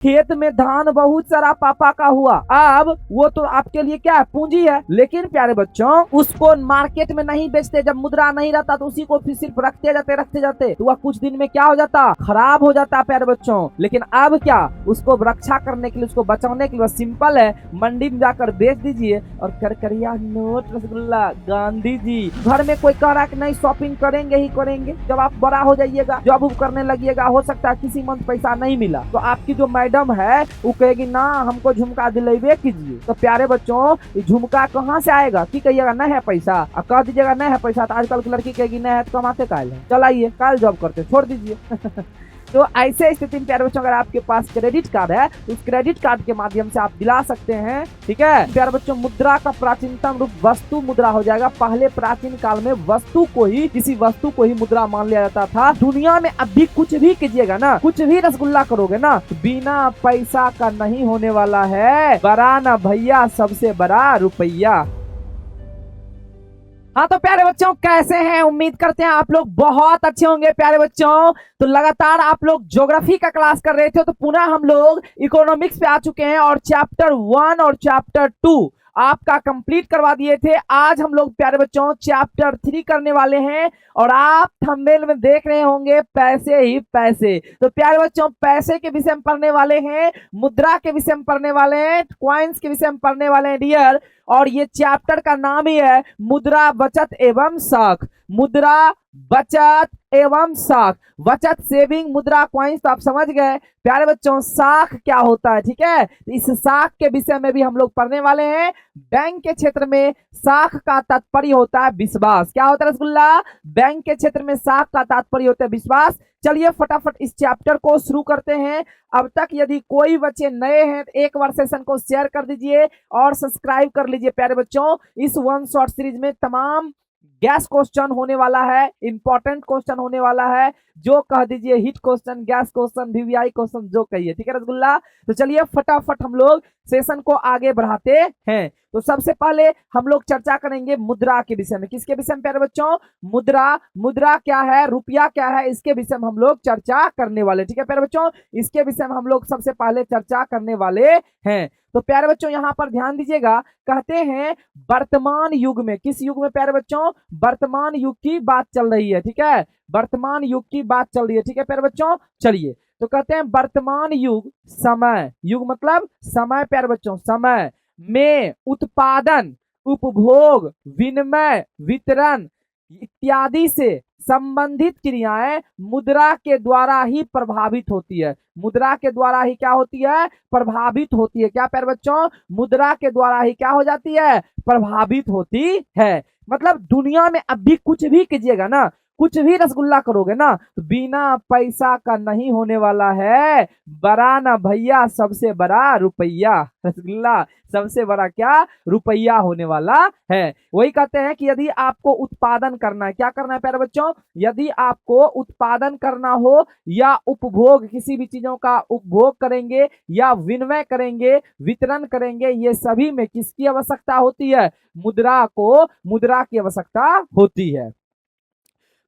खेत में धान बहुत सारा पापा का हुआ, अब वो तो आपके लिए क्या है, पूंजी है। लेकिन प्यारे बच्चों उसको मार्केट में नहीं बेचते, जब मुद्रा नहीं रहता तो उसी को फिर सिर्फ रखते जाते तो वह कुछ दिन में क्या हो जाता, खराब हो जाता प्यारे बच्चों। लेकिन अब क्या, उसको रक्षा करने के लिए, उसको बचाने के लिए सिंपल है, मंडी में जाकर बेच दीजिए और करकरिया नोट रसगुल्ला गांधी जी। घर में कोई कह रहा है कि नहीं शॉपिंग करेंगे ही करेंगे, जब आप बड़ा हो जाइएगा, जॉब करने लगिएगा, हो सकता है किसी मंथ पैसा नहीं मिला तो आपकी जो मैडम है वो कहेगी ना हमको झुमका दिलवे कीजिए। तो प्यारे बच्चों झुमका कहाँ से आएगा कि कहिएगा न है पैसा, और कह दीजिएगा न है पैसा तो आजकल की लड़की कहेगी न है तो कमाते काल है, चलाइए काल जॉब करते छोड़ दीजिए। तो ऐसे स्थिति में प्यारे बच्चों अगर आपके पास क्रेडिट कार्ड है तो उस क्रेडिट कार्ड के माध्यम से आप दिला सकते हैं। ठीक है प्यारे बच्चों, मुद्रा का प्राचीनतम रूप वस्तु मुद्रा हो जाएगा। पहले प्राचीन काल में वस्तु को ही, किसी वस्तु को ही मुद्रा मान लिया जाता था। दुनिया में अभी कुछ भी कीजिएगा ना, कुछ भी रसगुल्ला करोगे ना, बिना पैसा का नहीं होने वाला है। बड़ा ना भैया, सबसे बड़ा रुपया। हाँ तो प्यारे बच्चों कैसे हैं, उम्मीद करते हैं आप लोग बहुत अच्छे होंगे। प्यारे बच्चों तो लगातार आप लोग ज्योग्राफी का क्लास कर रहे थे, तो पुनः हम लोग इकोनॉमिक्स पे आ चुके हैं और चैप्टर 1 और चैप्टर 2 आपका कंप्लीट करवा दिए थे। आज हम लोग प्यारे बच्चों चैप्टर 3 करने वाले हैं और आप थंबनेल में देख रहे होंगे पैसे ही पैसे। तो प्यारे बच्चों पैसे के विषय में पढ़ने वाले हैं, मुद्रा के विषय में पढ़ने वाले हैं, कॉइन्स के विषय में पढ़ने वाले हैं डियर। और ये चैप्टर का नाम ही है मुद्रा बचत एवं साख। मुद्रा बचत एवं साख, बचत सेविंग मुद्रा कॉइन्स तो आप समझ गए। प्यारे बच्चों साख क्या होता है, ठीक है, इस साख के विषय में भी हम लोग पढ़ने वाले हैं। बैंक के क्षेत्र में साख का तात्पर्य होता है विश्वास। क्या होता है रसगुल्ला, बैंक के क्षेत्र में साख का तात्पर्य होता है विश्वास। चलिए फटाफट इस चैप्टर को शुरू करते हैं। अब तक यदि कोई बच्चे नए हैं तो एक बार सेशन को शेयर कर दीजिए और सब्सक्राइब कर लीजिए। प्यारे बच्चों इस वन शॉट सीरीज में तमाम गैस क्वेश्चन होने वाला है, इंपॉर्टेंट क्वेश्चन होने वाला है, जो कह दीजिए hit question, gas question, VVI question जो कहिए, ठीक है रसगुल्ला। तो चलिए फटाफट हम लोग सेशन को आगे बढ़ाते हैं। तो सबसे पहले हम लोग चर्चा करेंगे मुद्रा के विषय में। किसके विषय में प्यारे बच्चों, मुद्रा। मुद्रा क्या है, रुपया क्या है, इसके विषय में हम लोग चर्चा करने वाले, ठीक है प्यारे बच्चों, इसके विषय में हम लोग सबसे पहले चर्चा करने वाले हैं। तो प्यारे बच्चों यहाँ पर ध्यान दीजिएगा, कहते हैं वर्तमान युग में, किस युग में प्यारे बच्चों, वर्तमान युग की बात चल रही है, ठीक है, वर्तमान युग की बात चल रही है, ठीक है प्यारे बच्चों। चलिए तो कहते हैं वर्तमान युग, समय, युग मतलब समय प्यारे बच्चों, समय में उत्पादन, उपभोग, विनिमय, वितरण इत्यादि से संबंधित क्रियाएं मुद्रा के द्वारा ही प्रभावित होती है। मुद्रा के द्वारा ही क्या होती है, प्रभावित होती है। क्या प्यारे बच्चों, मुद्रा के द्वारा ही क्या हो जाती है, प्रभावित होती है। मतलब दुनिया में अभी कुछ भी कीजिएगा ना, कुछ भी रसगुल्ला करोगे ना, तो बिना पैसा का नहीं होने वाला है। बड़ा ना भैया, सबसे बड़ा रुपया। रसगुल्ला सबसे बड़ा क्या, रुपया होने वाला है। वही कहते हैं कि यदि आपको उत्पादन करना है, क्या करना है प्यारे बच्चों, यदि आपको उत्पादन करना हो या उपभोग, किसी भी चीजों का उपभोग करेंगे या विनिमय करेंगे, वितरण करेंगे, ये सभी में किसकी आवश्यकता होती है, मुद्रा को, मुद्रा की आवश्यकता होती है।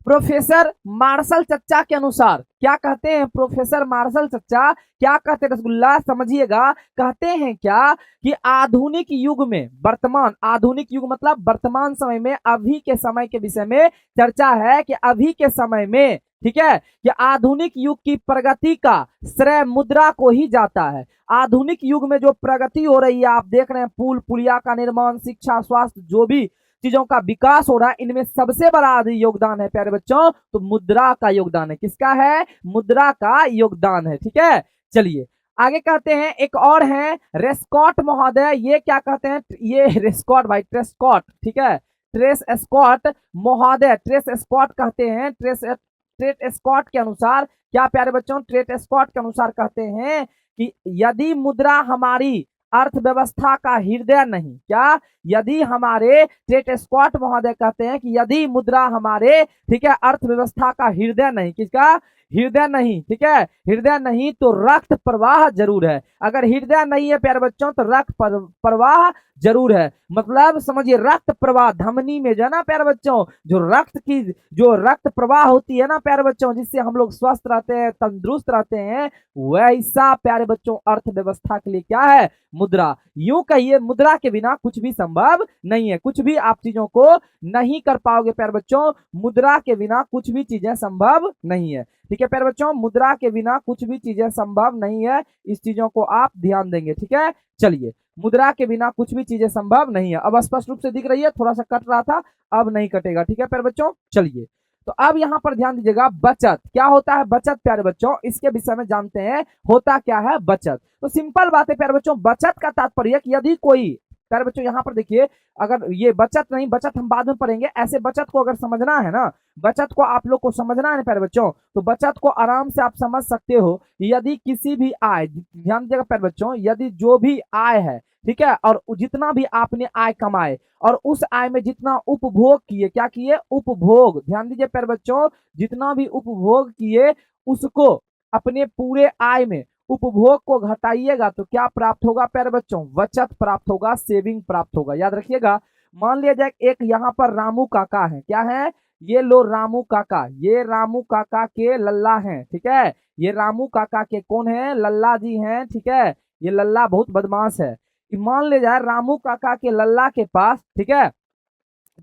प्रोफेसर मार्शल चच्चा के अनुसार क्या कहते हैं, प्रोफेसर मार्शल चच्चा क्या कहते हैं रसगुल्ला, समझिएगा, कहते हैं क्या कि आधुनिक युग में, वर्तमान, आधुनिक युग मतलब वर्तमान समय में, अभी के समय के विषय में चर्चा है कि अभी के समय में, ठीक है, कि आधुनिक युग की प्रगति का श्रेय मुद्रा को ही जाता है। आधुनिक युग में जो प्रगति हो रही है, आप देख रहे हैं पुल पुलिया का निर्माण, शिक्षा, स्वास्थ्य, जो भी चीजों का विकास हो रहा है, इनमें सबसे बड़ा योगदान है प्यारे बच्चों, तो मुद्रा का योगदान है। किसका है, मुद्रा का योगदान है, ठीक है। चलिए आगे कहते हैं, एक और है रेस्कॉट महोदय, ये क्या कहते हैं, ये रेस्कॉट भाई, ट्रेस्कॉट, ठीक है, ट्रेस स्कॉट महोदय, ट्रेस स्कॉट कहते हैं, ट्रेट स्कॉट के अनुसार क्या प्यारे बच्चों, ट्रेट स्कॉट के अनुसार कहते हैं कि यदि मुद्रा हमारी अर्थव्यवस्था का हृदय नहीं, क्या, यदि हमारे, ट्रेट स्कॉट महोदय कहते हैं कि यदि मुद्रा हमारे, ठीक है, अर्थव्यवस्था का हृदय नहीं, किसका, हृदय नहीं, ठीक है, हृदय नहीं तो रक्त प्रवाह जरूर है। अगर हृदय नहीं है प्यारे बच्चों तो रक्त प्रवाह जरूर है। मतलब समझिए रक्त प्रवाह धमनी में जो है ना प्यारे बच्चों, जो रक्त प्रवाह होती है ना प्यारे बच्चों, जिससे हम लोग स्वस्थ रहते हैं, तंदुरुस्त रहते हैं, वैसा प्यारे बच्चों अर्थव्यवस्था के लिए क्या है, मुद्रा। यूं कहिए मुद्रा के बिना कुछ भी संभव नहीं है, कुछ भी आप चीजों को नहीं कर पाओगे प्यारे बच्चों, मुद्रा के बिना कुछ भी चीजें संभव नहीं है। ठीक है प्यारे बच्चों, मुद्रा के बिना कुछ भी चीजें संभव नहीं है, इस चीजों को आप ध्यान देंगे। ठीक है, चलिए, मुद्रा के बिना कुछ भी चीजें संभव नहीं है। अब स्पष्ट रूप से दिख रही है, थोड़ा सा कट रहा था, अब नहीं कटेगा। ठीक है प्यारे बच्चों, चलिए, तो अब यहाँ पर ध्यान दीजिएगा, बचत क्या होता है, बचत प्यारे बच्चों, इसके विषय में जानते हैं, होता क्या है बचत। तो सिंपल बात है प्यारे बच्चों, बचत का तात्पर्य कि यदि कोई, प्यारे बच्चों यहाँ पर देखिए, अगर ये बचत नहीं, बचत हम बाद में पढ़ेंगे, ऐसे बचत को अगर समझना है ना, बचत को आप लोग को समझना है प्यारे बच्चों, तो बचत को आराम से आप समझ सकते हो। यदि किसी भी आय, ध्यान दीजिएगा प्यारे बच्चों, यदि जो भी आय है, ठीक है, और जितना भी आपने आय कमाए और उस आय में जितना उपभोग किए, क्या किए, उपभोग, ध्यान दीजिए प्यारे बच्चों, जितना भी उपभोग किए उसको अपने पूरे आय में उपभोग को घटाइएगा तो क्या प्राप्त होगा प्यारे बच्चों, बचत प्राप्त होगा, सेविंग प्राप्त होगा। याद रखिएगा, मान लिया जाए एक यहाँ पर रामू काका है, क्या है, ये लो रामू काका, ये रामू काका के लल्ला हैं, ठीक है, ये रामू काका के कौन है, लल्ला जी हैं, ठीक है, ये लल्ला बहुत बदमाश है। कि मान ले जाए रामू काका के लल्ला के पास, ठीक है,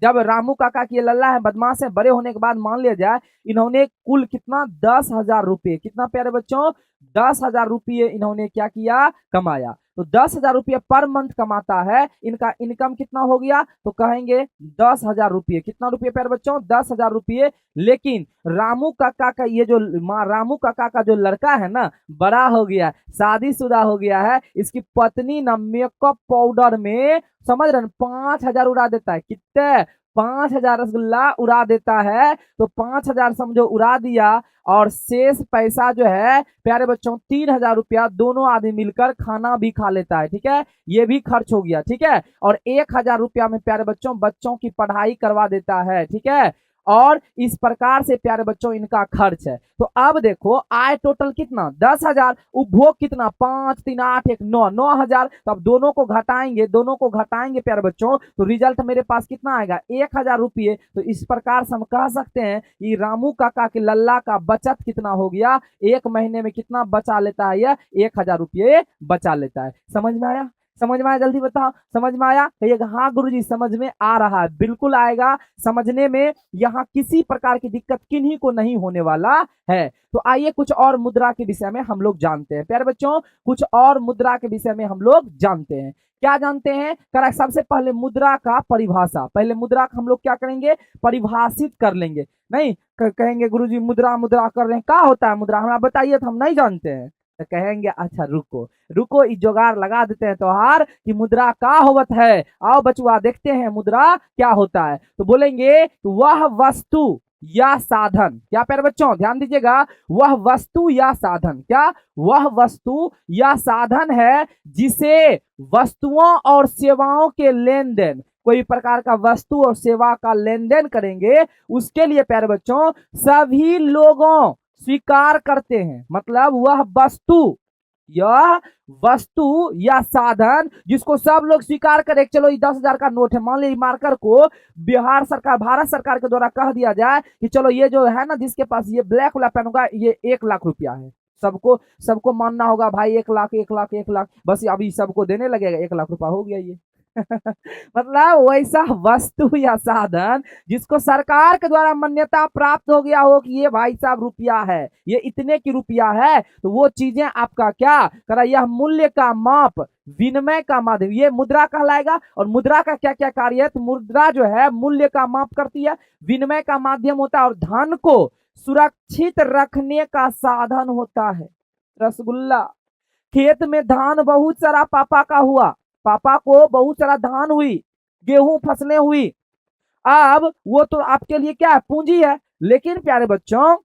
जब रामू काका की लल्ला है, बदमाश है, बड़े होने के बाद मान लिया जाए इन्होंने कुल कितना 10,000 रुपये, कितना प्यारे बच्चों, 10,000 रुपये इन्होंने क्या किया, कमाया। तो 10,000 रुपये पर मंथ कमाता है, इनका इनकम कितना हो गया, तो कहेंगे 10,000 रुपये, कितना रुपये प्यारे बच्चों, 10,000 रुपये। लेकिन रामू काका का ये जो रामू काका का जो लड़का है ना, बड़ा हो गया, शादीशुदा हो गया है, इसकी पत्नी ना मेकअप पाउडर में, समझ रहे हैं, 5,000 उड़ा देता है, कितने, 5,000 रसगुल्ला उड़ा देता है। तो 5,000 समझो उड़ा दिया, और शेष पैसा जो है प्यारे बच्चों 3,000 रुपया दोनों आदमी मिलकर खाना भी खा लेता है, ठीक है, ये भी खर्च हो गया, ठीक है, और 1,000 रुपया में प्यारे बच्चों बच्चों की पढ़ाई करवा देता है, ठीक है, और इस प्रकार से प्यारे बच्चों इनका खर्च है। तो अब देखो आय टोटल कितना, 10,000, उपभोग कितना, 5 3 8 1 9, 9,000। तो अब दोनों को घटाएंगे प्यारे बच्चों, तो रिजल्ट मेरे पास कितना आएगा, 1,000 रुपये। तो इस प्रकार से हम कह सकते हैं कि रामू काका के लल्ला का बचत कितना हो गया, एक महीने में कितना बचा लेता है, यह 1,000 रुपये बचा लेता है। समझ में आया, समझ में आया, जल्दी बताओ, समझ में आया, कहिएगा हाँ गुरुजी समझ में आ रहा है, बिल्कुल आएगा समझने में, यहाँ किसी प्रकार की दिक्कत किन्हीं को नहीं होने वाला है। तो आइए कुछ और मुद्रा के विषय में हम लोग जानते हैं प्यारे बच्चों, कुछ और मुद्रा के विषय में हम लोग जानते हैं। क्या जानते हैं, करेक्ट, सबसे पहले मुद्रा का परिभाषा, पहले मुद्रा का हम लोग क्या करेंगे, परिभाषित कर लेंगे। नहीं कहेंगे गुरुजी मुद्रा मुद्रा कर रहे हैं, क्या होता है मुद्रा, हमें बताइए, तो हम नहीं जानते हैं। तो कहेंगे अच्छा रुको रुको, इस जुगाड़ लगा देते हैं त्योहार कि मुद्रा का होवत है, आओ बचुआ देखते हैं मुद्रा क्या होता है। तो बोलेंगे वह वस्तु या साधन, क्या प्यारे बच्चों ध्यान दीजिएगा, वह वस्तु या साधन, क्या, वह वस्तु या साधन है जिसे वस्तुओं और सेवाओं के लेन देन, कोई प्रकार का वस्तु और सेवा का लेन देन करेंगे, उसके लिए प्यारे बच्चों सभी लोगों स्वीकार करते हैं। मतलब वह वस्तु, यह वस्तु या साधन जिसको सब लोग स्वीकार करे, चलो ये 10,000 का नोट है, मान लीजिए मार्कर को बिहार सरकार, भारत सरकार के द्वारा कह दिया जाए कि चलो ये जो है ना, जिसके पास ये ब्लैक वाला पेन होगा, ये 1,00,000 रुपया है, सबको मानना होगा भाई, 1,00,000 1,00,000 1,00,000, बस अभी सबको देने लगेगा, 1,00,000 रुपया हो गया ये। मतलब वैसा वस्तु या साधन जिसको सरकार के द्वारा मान्यता प्राप्त हो गया हो कि ये भाई साहब रुपया है, ये इतने की रुपया है, तो वो चीजें आपका क्या करा, यह मूल्य का माप, विनिमय का माध्यम, ये मुद्रा कहलाएगा। और मुद्रा का क्या क्या कार्य है, तो मुद्रा जो है मूल्य का माप करती है, विनिमय का माध्यम होता है, और धन को सुरक्षित रखने का साधन होता है। रसगुल्ला, खेत में धान बहुत सारा पापा का हुआ, पापा को बहुत सारा धान हुई, गेहूं फसलें हुई, अब वो तो आपके लिए क्या है, पूंजी है। लेकिन प्यारे बच्चों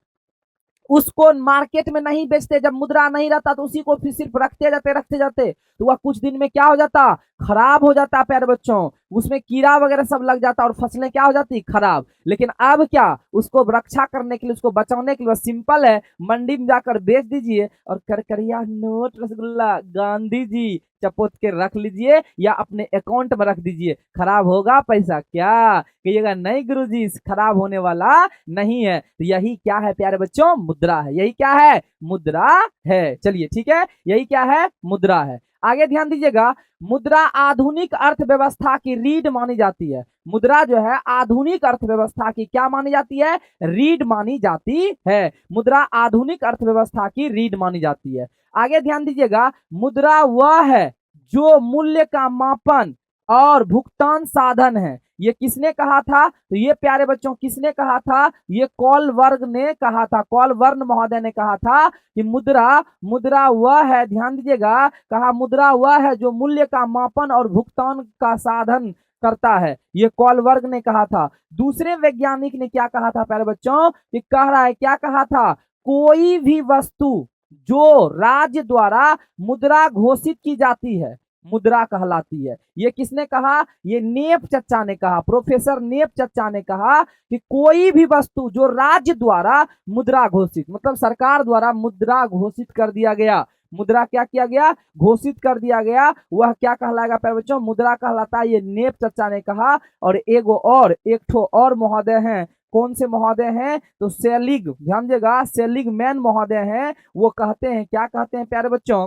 उसको मार्केट में नहीं बेचते, जब मुद्रा नहीं रहता तो उसी को फिर सिर्फ रखते जाते तो वह कुछ दिन में क्या हो जाता, खराब हो जाता है प्यारे बच्चों, उसमें कीड़ा वगैरह सब लग जाता है और फसलें क्या हो जाती खराब। लेकिन अब क्या, उसको रक्षा करने के लिए, उसको बचाने के लिए सिंपल है, मंडी में जाकर बेच दीजिए और करकरिया नोट रसगुल्ला गांधी जी चपोत के रख लीजिए या अपने अकाउंट में रख दीजिए। खराब होगा पैसा क्या? कहिएगा नहीं गुरुजी, खराब होने वाला नहीं है। तो यही क्या है प्यारे बच्चों? मुद्रा है। यही क्या है? मुद्रा है। चलिए ठीक है, यही क्या है? मुद्रा है। आगे ध्यान दीजिएगा, मुद्रा आधुनिक अर्थव्यवस्था की रीढ़ मानी जाती है। मुद्रा जो है आधुनिक अर्थव्यवस्था की क्या मानी जाती है? रीढ़ मानी जाती है। मुद्रा आधुनिक अर्थव्यवस्था की रीढ़ मानी जाती है। आगे ध्यान दीजिएगा, मुद्रा वह है जो मूल्य का मापन और भुगतान साधन है। ये किसने कहा था? तो ये प्यारे बच्चों किसने कहा था? ये कॉलवर्ग ने कहा था, कॉलवर्न महोदय ने कहा था कि मुद्रा वह है, ध्यान दीजिएगा, कहा मुद्रा वह है जो मूल्य का मापन और भुगतान का साधन करता है। ये कॉलवर्ग ने कहा था। दूसरे वैज्ञानिक ने क्या कहा था प्यारे बच्चों? कि कह रहा है, क्या कहा था? कोई भी वस्तु जो राज्य द्वारा मुद्रा घोषित की जाती है मुद्रा कहलाती है। ये किसने कहा? ये नेप चच्चा ने कहा, प्रोफेसर नेप चच्चा ने कहा कि कोई भी वस्तु जो राज्य द्वारा मुद्रा घोषित, मतलब सरकार द्वारा मुद्रा घोषित कर दिया गया, मुद्रा क्या किया गया? घोषित कर दिया गया, वह क्या कहलाएगा प्यारे बच्चों? मुद्रा कहलाता है। ये नेप चच्चा ने कहा। और एक ठो और महोदय हैं, कौन से महोदय हैं? तो सेलिग, ध्यान दीजिएगा, सेलिग मैन महोदय हैं। वो कहते हैं, क्या कहते हैं प्यारे बच्चों?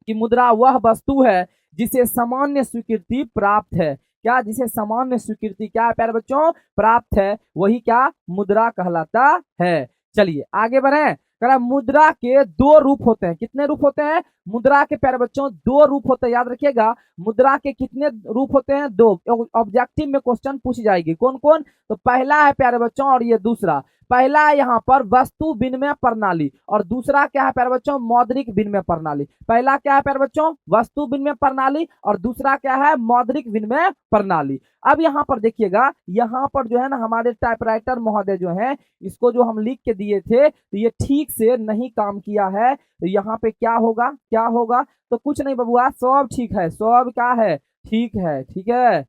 कि मुद्रा वह वस्तु है जिसे सामान्य स्वीकृति प्राप्त है। क्या? जिसे सामान्य स्वीकृति क्या है प्यारे बच्चों? प्राप्त है, वही क्या? मुद्रा कहलाता है। चलिए आगे बढ़े। मुद्रा के दो रूप होते हैं। कितने रूप होते हैं? मुद्रा के प्यारे बच्चों दो रूप होते हैं, याद रखिएगा। मुद्रा के कितने रूप होते हैं? दो। ऑब्जेक्टिव में क्वेश्चन पूछी जाएगी। कौन कौन? तो पहला है प्यारे बच्चों, और ये दूसरा। पहला है यहाँ पर वस्तु विनिमय प्रणाली, और दूसरा क्या है प्यारे बच्चों? मौद्रिक विनिमय प्रणाली। पहला क्या है प्यारे बच्चों? वस्तु विनिमय प्रणाली, और दूसरा क्या है? मौद्रिक विनिमय प्रणाली। अब यहाँ पर देखिएगा, यहाँ पर जो है ना हमारे टाइपराइटर महोदय जो है, इसको जो हम लिख के दिए थे तो ये ठीक से नहीं काम किया है। तो यहाँ पे क्या होगा? क्या होगा? तो कुछ नहीं बबुआ, सब ठीक है, सब क्या है? ठीक है, ठीक है।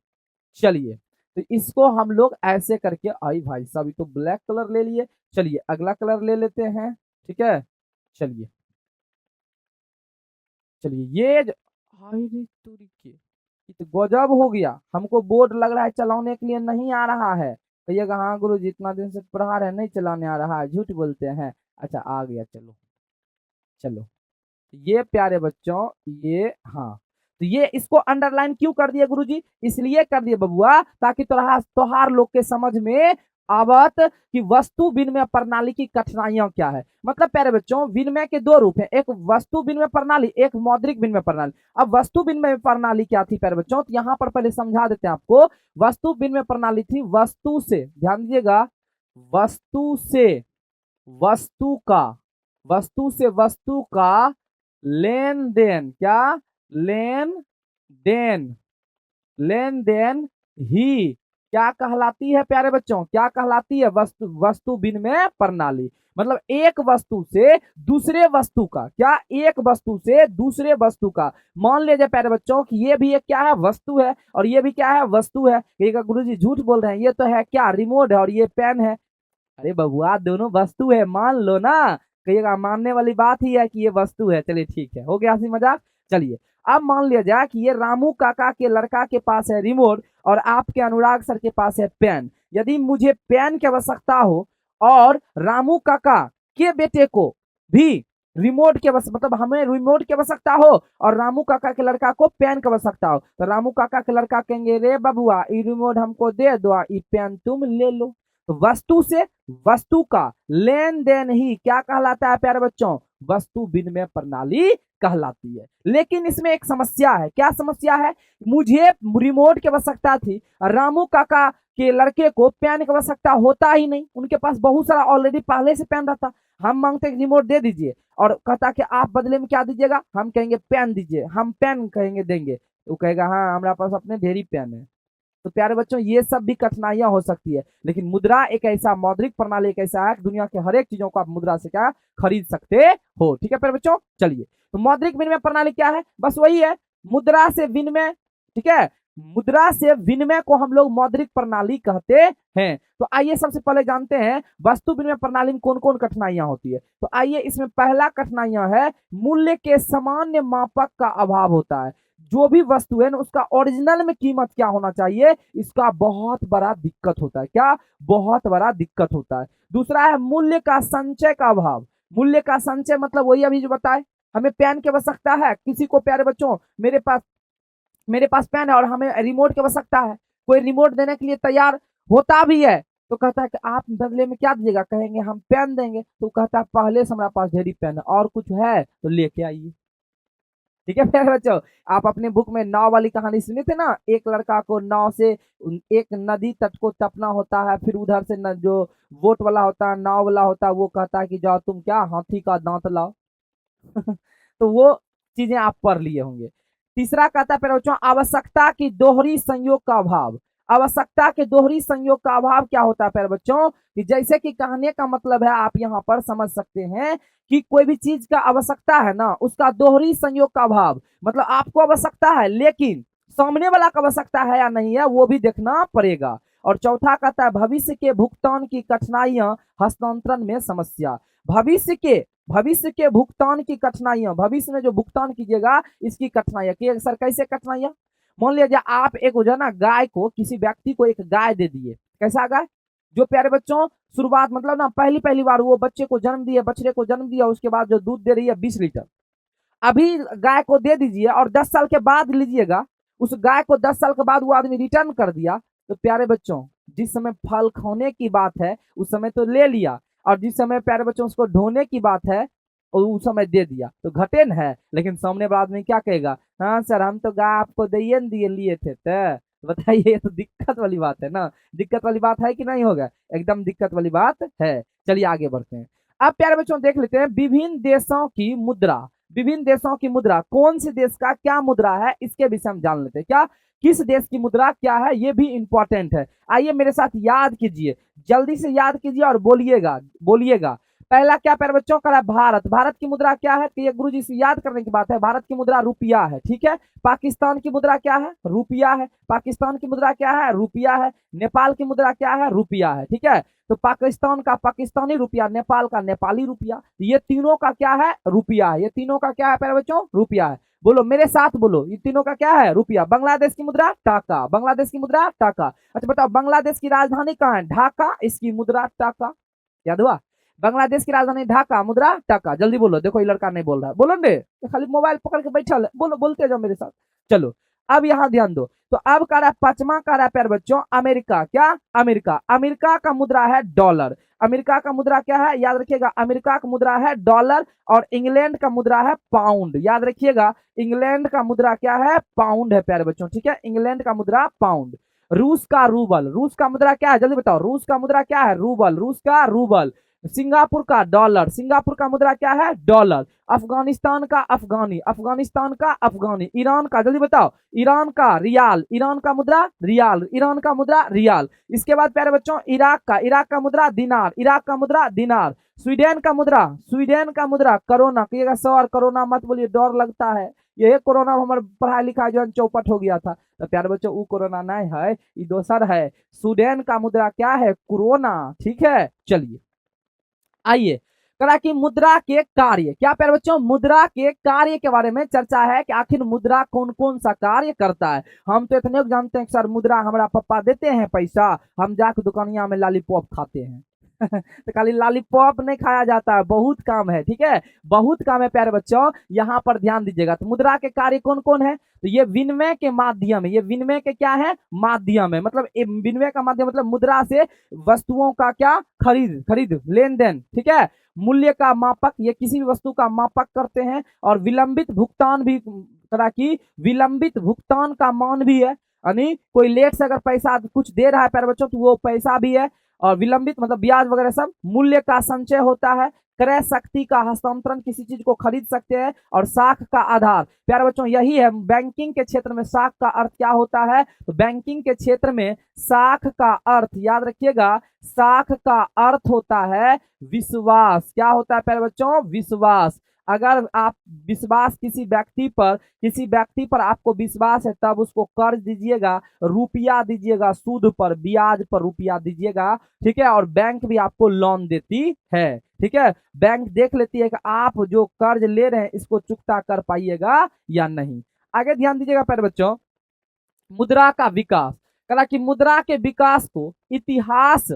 चलिए, तो इसको हम लोग ऐसे करके, आई भाई साहब तो ब्लैक कलर ले लिए, चलिए अगला कलर ले लेते हैं। ठीक है, चलिए चलिए ये तो गजब हो गया। हमको बोर्ड लग रहा है चलाने के लिए नहीं आ रहा है। कहिएगा हाँ गुरु जी इतना दिन से पढ़ा रहे नहीं चलाने आ रहा है, झूठ बोलते हैं। अच्छा आ गया, चलो चलो। ये प्यारे बच्चों, ये हाँ, तो ये इसको अंडरलाइन क्यों कर दिए गुरुजी? इसलिए कर दिए बबुआ ताकि तोहार लोग के समझ में आवत कि वस्तु विनिमय प्रणाली की कठिनाइयां क्या है। मतलब प्यारे बच्चों विनिमय के दो रूप हैं, एक वस्तु विनिमय प्रणाली, एक मौद्रिक विनिमय प्रणाली। अब वस्तु विनिमय प्रणाली क्या थी प्यारे बच्चों? तो यहाँ पर पहले समझा देते हैं आपको। वस्तु विनिमय प्रणाली थी वस्तु से, ध्यान दीजिएगा, वस्तु से वस्तु का, वस्तु से वस्तु का लेन देन, क्या? लेन देन, लेन देन ही क्या कहलाती है प्यारे बच्चों? क्या कहलाती है? वस्तु विनिमय प्रणाली। मतलब एक वस्तु से दूसरे वस्तु का, क्या? एक वस्तु से दूसरे वस्तु का। मान लीजिए प्यारे बच्चों कि ये भी एक क्या है? वस्तु है, और ये भी क्या है? वस्तु है। कहिएगा गुरुजी झूठ बोल रहे हैं, ये तो है क्या? रिमोट है, और ये पेन है। अरे बबुआ दोनों वस्तु है, मान लो ना। कहिएगा मानने वाली बात ही है कि ये वस्तु है। चलिए ठीक है, हो गया हंसी मजाक। चलिए अब मान लिया जाए कि ये रामू काका के लड़का के पास है रिमोट, और आपके अनुराग सर के पास है पेन। यदि मुझे पेन की आवश्यकता हो और रामू काका के बेटे को भी रिमोट की आवश्यकता, मतलब हमें रिमोट की आवश्यकता हो और रामू काका के लड़का को पेन की आवश्यकता हो, तो रामू काका के लड़का कहेंगे रे बबुआ ये रिमोट हमको दे दो, ये पेन तुम ले लो। तो वस्तु से वस्तु का लेन देन ही क्या कहलाता है प्यारे बच्चों? वस्तु विनिमय प्रणाली कहलाती है। लेकिन इसमें एक समस्या है। क्या समस्या है? मुझे रिमोट की आवश्यकता थी, रामू काका के लड़के को पेन की आवश्यकता होता ही नहीं, उनके पास बहुत सारा ऑलरेडी पहले से पेन रहता। हम मांगते रिमोट दे दीजिए, और कहता कि आप बदले में क्या दीजिएगा? हम कहेंगे पेन दीजिए, हम पेन कहेंगे देंगे, वो कहेगा हाँ हमारे पास अपने ढेरी पेन है। तो प्यारे बच्चों ये सब भी कठिनाइयां हो सकती है। लेकिन मुद्रा एक ऐसा, मौद्रिक प्रणाली एक ऐसा है, दुनिया के हर एक चीजों को आप मुद्रा से क्या खरीद सकते हो। ठीक है प्यारे बच्चों, चलिए तो मौद्रिक विनिमय प्रणाली क्या है? बस वही है, मुद्रा से विनिमय ठीक है। मुद्रा से विनिमय को हम लोग मौद्रिक प्रणाली कहते हैं। तो आइए सबसे पहले जानते हैं वस्तु विनिमय प्रणाली में कौन कौन कठिनाइयां होती है। तो आइए इसमें पहला कठिनाइयां है मूल्य के सामान्य मापक का अभाव होता है। जो भी वस्तु है ना उसका ओरिजिनल में कीमत क्या होना चाहिए, इसका बहुत बड़ा दिक्कत होता है। क्या बहुत बड़ा दिक्कत होता है। दूसरा है मूल्य का संचय का अभाव। मूल्य का संचय मतलब वही अभी जो बताए, हमें पेन की आवश्यकता है, किसी को प्यारे बच्चों मेरे पास पेन है और हमें रिमोट की आवश्यकता है, कोई रिमोट देने के लिए तैयार होता भी है तो कहता है कि आप बदले में क्या दीजिएगा, कहेंगे हम पेन देंगे, तो कहता है पहले से हमारे पास ढेरी पेन है और कुछ है तो लेके आइए। ठीक है प्यारे बच्चों, आप अपने बुक में नाव वाली कहानी सुने थे ना, एक लड़का को नाव से एक नदी तट को टपना होता है, फिर उधर से जो बोट वाला होता है, नाव वाला होता है, वो कहता है कि जाओ तुम क्या हाथी का दांत लाओ। तो वो चीजें आप पढ़ लिए होंगे। तीसरा कहता है बच्चों आवश्यकता की दोहरी संयोग का अभाव। आवश्यकता के दोहरी संयोग का अभाव क्या होता है प्यारे बच्चों, कि जैसे कि कहने का मतलब है आप यहाँ पर समझ सकते हैं कि कोई भी चीज का आवश्यकता है ना, उसका दोहरी संयोग का अभाव, मतलब आपको आवश्यकता है लेकिन सामने वाला का आवश्यकता है या नहीं है वो भी देखना पड़ेगा। और चौथा कहता है भविष्य के भुगतान की कठिनाइयां, हस्तांतरण में समस्या। भविष्य के भुगतान की कठिनाइयां, भविष्य में जो भुगतान कीजिएगा इसकी कठिनाइयां। सर कैसे कठिनाइयां, मान लीजिए आप एक जो ना गाय को, किसी व्यक्ति को एक गाय दे दिए, कैसा गाय, जो प्यारे बच्चों शुरुआत मतलब ना पहली बार वो बच्चे को जन्म दिया, बछड़े को जन्म दिया, उसके बाद जो दूध दे रही है 20 लीटर, अभी गाय को दे दीजिए और 10 साल के बाद लीजिएगा, उस गाय को 10 साल के बाद वो आदमी रिटर्न कर दिया, तो प्यारे बच्चों जिस समय फल खाने की बात है उस समय तो ले लिया, और जिस समय प्यारे बच्चों उसको ढोने की बात है और उस समय दे दिया, तो घटे न है। लेकिन सामने वाला आदमी क्या कहेगा, हाँ सर हम तो गाय आपको दिए न दिए लिए थे, तो बताइए ये तो दिक्कत वाली बात है ना, दिक्कत वाली बात है कि नहीं होगा, एकदम दिक्कत वाली बात है। चलिए आगे बढ़ते हैं। अब प्यारे बच्चों देख लेते हैं विभिन्न देशों की मुद्रा। विभिन्न देशों की मुद्रा, कौन से देश का क्या मुद्रा है इसके विषय में जान लेते हैं। क्या किस देश की मुद्रा क्या है ये भी इंपॉर्टेंट है। आइए मेरे साथ याद कीजिए, जल्दी से याद कीजिए और बोलिएगा। पहला क्या प्यारे बच्चों का है भारत। भारत की मुद्रा क्या है, तो ये गुरुजी से याद करने की बात है, भारत की मुद्रा रुपया है। ठीक है। पाकिस्तान की मुद्रा क्या है, रुपया है। पाकिस्तान की मुद्रा क्या है, रुपया है। नेपाल की मुद्रा क्या है, रुपया है। ठीक है। तो पाकिस्तान का पाकिस्तानी रुपया, नेपाल का नेपाली रुपया, ये तीनों का क्या है, रुपया है। ये तीनों का क्या है प्यारे बच्चों, रुपया है। बोलो मेरे साथ बोलो, ये तीनों का क्या है, रुपया। बांग्लादेश की मुद्रा टाका, बांग्लादेश की मुद्रा टाका। अच्छा बताओ बांग्लादेश की राजधानी कहाँ है, ढाका, इसकी मुद्रा टाका। याद हुआ, बांग्लादेश की राजधानी ढाका, मुद्रा टाका। जल्दी बोलो, देखो ये लड़का नहीं बोल रहा है, बोलो ने, खाली मोबाइल पकड़ के बैठा है, बोलो, बोलते जाओ मेरे साथ। चलो अब यहाँ ध्यान दो। तो अब कह रहा है पांचवा कह रहा है प्यारे बच्चों अमेरिका। क्या, अमेरिका। अमेरिका का मुद्रा है डॉलर। अमेरिका का मुद्रा क्या है, याद रखिएगा, अमेरिका का मुद्रा है डॉलर। और इंग्लैंड का मुद्रा है पाउंड, याद रखिएगा, इंग्लैंड का मुद्रा क्या है, पाउंड है प्यारे बच्चों। ठीक है, इंग्लैंड का मुद्रा पाउंड। रूस का रूबल, रूस का मुद्रा क्या है, जल्दी बताओ, रूस का मुद्रा क्या है, रूबल, रूस का रूबल। सिंगापुर का डॉलर, सिंगापुर का मुद्रा क्या है, डॉलर। अफगानिस्तान का अफगानी, अफगानिस्तान का अफगानी। ईरान का, जल्दी बताओ, ईरान का रियाल, ईरान का मुद्रा रियाल, ईरान का मुद्रा रियाल। इसके बाद प्यारे बच्चों इराक का, इराक का मुद्रा दिनार, इराक का मुद्रा दिनार। स्वीडन का मुद्रा, स्वीडन का मुद्रा कोरोना, कहिएगा सर कोरोना मत बोलिए डर लगता है, ये कोरोना हमारे पढ़ाई लिखाई जो चौपट हो गया था। तो प्यारे बच्चों वो कोरोना नहीं है, ये दोसर है। स्वीडन का मुद्रा क्या है, कोरोना। ठीक है, चलिए आइए करा कि मुद्रा के कार्य, क्या प्यारे बच्चों मुद्रा के कार्य के बारे में चर्चा है कि आखिर मुद्रा कौन कौन सा कार्य करता है। हम तो इतने जानते हैं कि सर मुद्रा हमारा पापा देते हैं पैसा, हम जाकर दुकानिया में लॉलीपॉप खाते हैं। तो खाली लॉलीपॉप नहीं खाया जाता है, बहुत काम है। ठीक है, बहुत काम है प्यारे बच्चों, यहाँ पर ध्यान दीजिएगा। तो मुद्रा के कार्य कौन कौन है, तो ये विनिमय के माध्यम है, ये विनिमय के क्या है, माध्यम है। मतलब विनिमय का माध्यम मतलब मुद्रा से वस्तुओं का क्या, खरीद लेन देन। ठीक है, मूल्य का मापक, ये किसी भी वस्तु का मापक करते हैं। और विलंबित भुगतान भी करा कि विलंबित भुगतान का मान भी है, यानी कोई लेट से अगर पैसा कुछ दे रहा है प्यारे बच्चों तो वो पैसा भी है। और विलंबित मतलब ब्याज वगैरह सब। मूल्य का संचय होता है, क्रय शक्ति का हस्तांतरण, किसी चीज को खरीद सकते हैं। और साख का आधार, प्यारे बच्चों यही है बैंकिंग के क्षेत्र में साख का अर्थ क्या होता है, तो बैंकिंग के क्षेत्र में साख का अर्थ याद रखिएगा, साख का अर्थ होता है विश्वास। क्या होता है प्यारे बच्चों, विश्वास। अगर आप विश्वास किसी व्यक्ति पर आपको विश्वास है तब उसको कर्ज दीजिएगा, रुपया दीजिएगा, सूद पर ब्याज पर रुपया दीजिएगा, ठीक है। और बैंक भी आपको लोन देती है, ठीक है। बैंक देख लेती है कि आप जो कर्ज ले रहे हैं इसको चुकता कर पाइएगा या नहीं। आगे ध्यान दीजिएगा प्यारे बच्चों, मुद्रा का विकास, कहा कि मुद्रा के विकास को इतिहास,